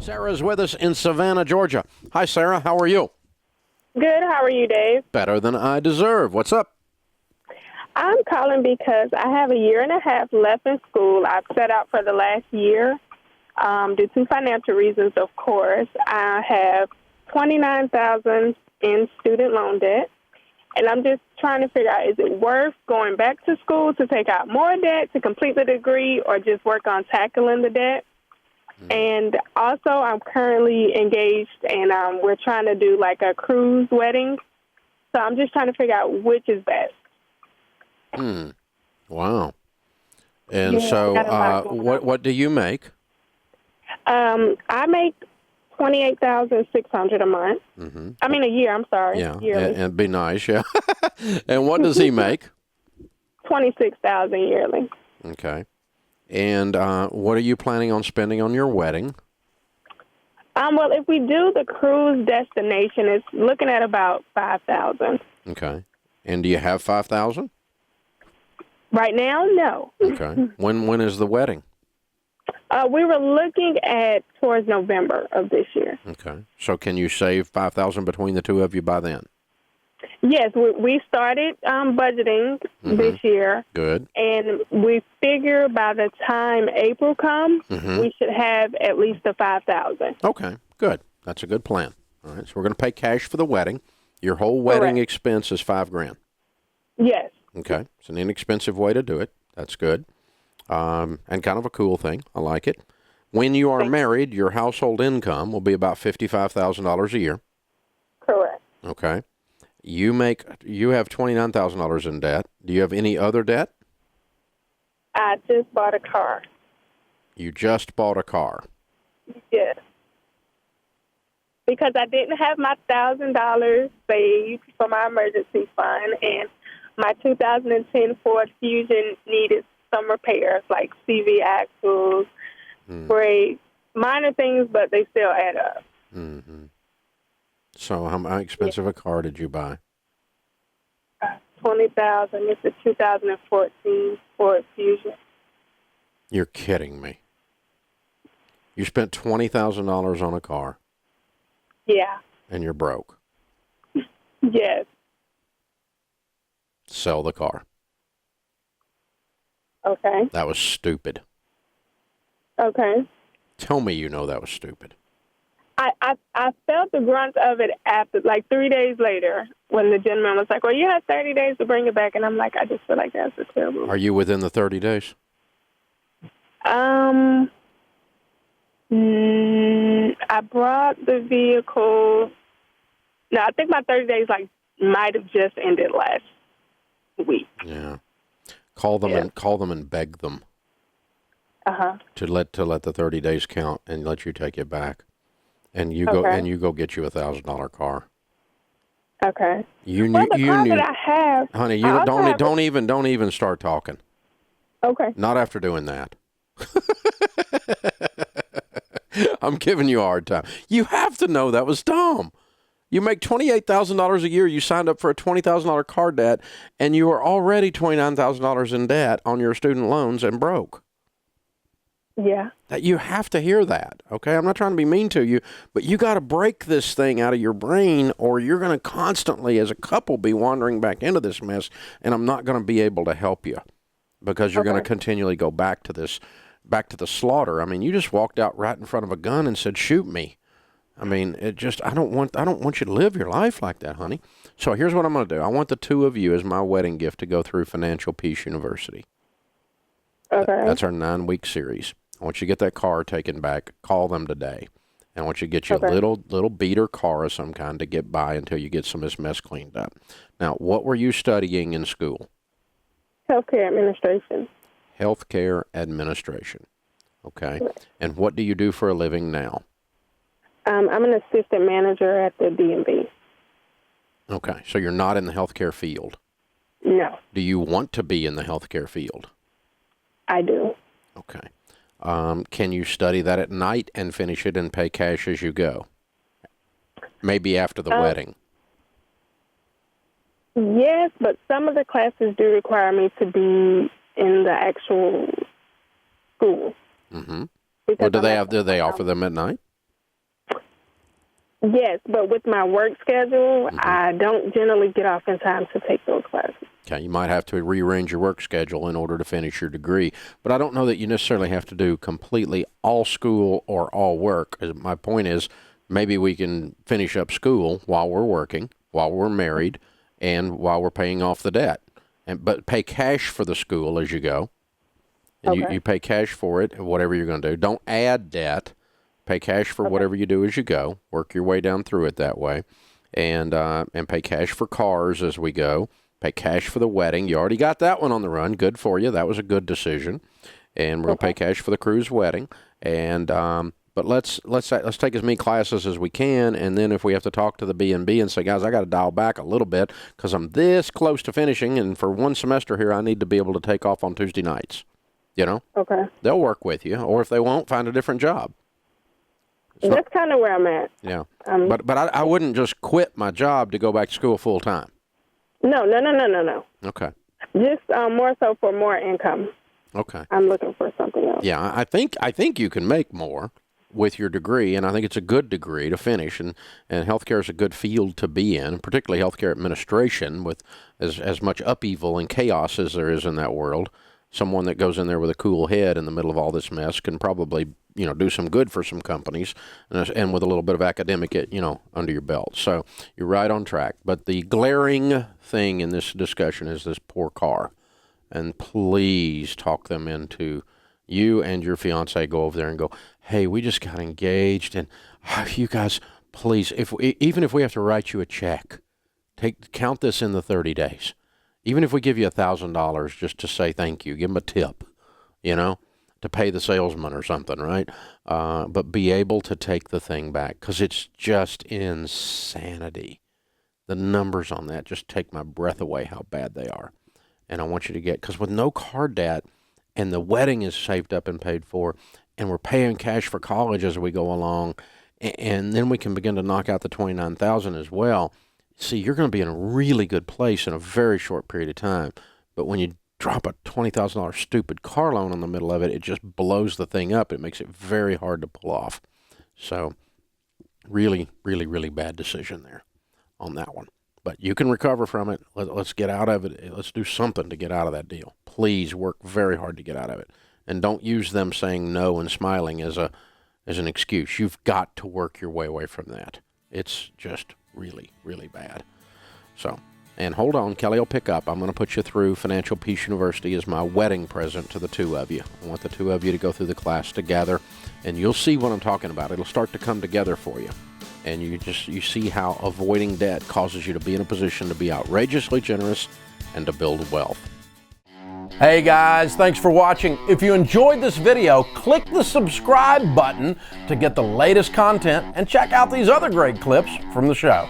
Sarah's with us in Savannah, Georgia. Hi, Sarah. How are you? Good. How are you, Dave? Better than I deserve. What's up? I'm calling because I have a year and a half left in school. I've set out for the last year due to financial reasons, of course. I have $29,000 in student loan debt, and I'm just trying to figure out, is it worth going back to school to take out more debt to complete the degree or just work on tackling the debt? And also, I'm currently engaged, and we're trying to do like a cruise wedding. So I'm just trying to figure out which is best. Wow. And Yeah, so got a lot going on. what do you make? I make $28,600 a month. I mean, a year. I'm sorry. Yeah, Yearly. and be nice, yeah. And what does he make? $26,000 yearly. Okay. And what are you planning on spending on your wedding? Well, if we do the cruise destination, it's looking at about $5,000. Okay. And do you have $5,000? Right now, no. Okay. When is the wedding? We were looking at towards November of this year. Okay. So can you save $5,000 between the two of you by then? Yes, we started budgeting this year. Good. And we figure by the time April comes, we should have at least the $5,000. Okay, good. That's a good plan. All right, so we're going to pay cash for the wedding. Your whole wedding expense is $5,000. Yes. Okay, it's an inexpensive way to do it. That's good. And kind of a cool thing. I like it. When you are married, your household income will be about $55,000 a year. Correct. Okay. You have $29,000 in debt. Do you have any other debt? I just bought a car. You just bought a car. Yes. Because I didn't have my $1,000 saved for my emergency fund, and my 2010 Ford Fusion needed some repairs, like CV axles, brakes, minor things, but they still add up. Mm-hmm. So how expensive a car did you buy? $20,000. It's a 2014 Ford Fusion. You're kidding me. You spent $20,000 on a car. Yeah. And you're broke. Yes. Sell the car. Okay. That was stupid. Okay. Tell me you know that was stupid. I felt the grunt of it after, like 3 days later, when the gentleman was like, well, you have 30 days to bring it back. And I'm like, I just feel like that's a terrible. Are you within the 30 days? I brought the vehicle. No, I think my 30 days might have just ended last week. Yeah. Call them and beg them. To let the 30 days count and let you take it back. And you go get you $1,000 car. Okay. You the car that I have, honey. You don't even start talking. Okay. Not after doing that. I'm giving you a hard time. You have to know that was dumb. You make $28,000 a year. You signed up for a $20,000 car debt, and you are already $29,000 in debt on your student loans and broke. Yeah. That you have to hear that, okay? I'm not trying to be mean to you, but you got to break this thing out of your brain, or you're going to constantly, as a couple, be wandering back into this mess, and I'm not going to be able to help you because you're going to continually go back to the slaughter. I mean, you just walked out right in front of a gun and said, "Shoot me." I mean, I don't want you to live your life like that, honey. So here's what I'm going to do. I want the two of you as my wedding gift to go through Financial Peace University. Okay. That's our 9-week series. I want you to get that car taken back. Call them today. And I want you to get you a little beater car of some kind to get by until you get some of this mess cleaned up. Now, what were you studying in school? Healthcare administration. Healthcare administration. Okay. Correct. And what do you do for a living now? I'm an assistant manager at the DMV. Okay. So you're not in the healthcare field. No. Do you want to be in the healthcare field? I do. Okay. Can you study that at night and finish it and pay cash as you go? Maybe after the wedding. Yes, but some of the classes do require me to be in the actual school. Mm-hmm. Well, do they offer them at night? Yes, but with my work schedule, I don't generally get off in time to take those classes. Okay, you might have to rearrange your work schedule in order to finish your degree, but I don't know that you necessarily have to do completely all school or all work. My point is, maybe we can finish up school while we're working, while we're married, and while we're paying off the debt. But pay cash for the school as you go, and you pay cash for it, whatever you're going to do. Don't add debt. Pay cash for whatever you do as you go. Work your way down through it that way, and pay cash for cars as we go. Pay cash for the wedding. You already got that one on the run. Good for you. That was a good decision. And we're going to pay cash for the crew's wedding. And but let's take as many classes as we can. And then if we have to talk to the B&B and say, guys, I got to dial back a little bit because I'm this close to finishing, and for one semester here, I need to be able to take off on Tuesday nights. You know? Okay. They'll work with you, or if they won't, find a different job. So, that's kind of where I'm at. Yeah. But I wouldn't just quit my job to go back to school full time. No. Okay. Just more so for more income. Okay. I'm looking for something else. Yeah, I think you can make more with your degree, and I think it's a good degree to finish, and healthcare is a good field to be in, particularly healthcare administration with as much upheaval and chaos as there is in that world. Someone that goes in there with a cool head in the middle of all this mess can probably, do some good for some companies, and with a little bit of academic, under your belt. So you're right on track. But the glaring thing in this discussion is this poor car. And please talk them into, you and your fiance go over there and go, hey, we just got engaged, and you guys, please, even if we have to write you a check, count this in the 30 days. Even if we give you $1,000 just to say thank you, give them a tip, to pay the salesman or something, right? But be able to take the thing back, because it's just insanity. The numbers on that just take my breath away how bad they are. And I want you to because with no car debt, and the wedding is saved up and paid for, and we're paying cash for college as we go along, and then we can begin to knock out the $29,000 as well. See, you're going to be in a really good place in a very short period of time. But when you drop a $20,000 stupid car loan in the middle of it, it just blows the thing up. It makes it very hard to pull off. So really, really, really bad decision there on that one. But you can recover from it. Let's get out of it. Let's do something to get out of that deal. Please work very hard to get out of it. And don't use them saying no and smiling as an excuse. You've got to work your way away from that. It's just really, really bad. So, and hold on, Kelly will pick up. I'm going to put you through Financial Peace University as my wedding present to the two of you. I want the two of you to go through the class together, and you'll see what I'm talking about. It'll start to come together for you. And you see how avoiding debt causes you to be in a position to be outrageously generous and to build wealth. Hey guys, thanks for watching. If you enjoyed this video, click the subscribe button to get the latest content and check out these other great clips from the show.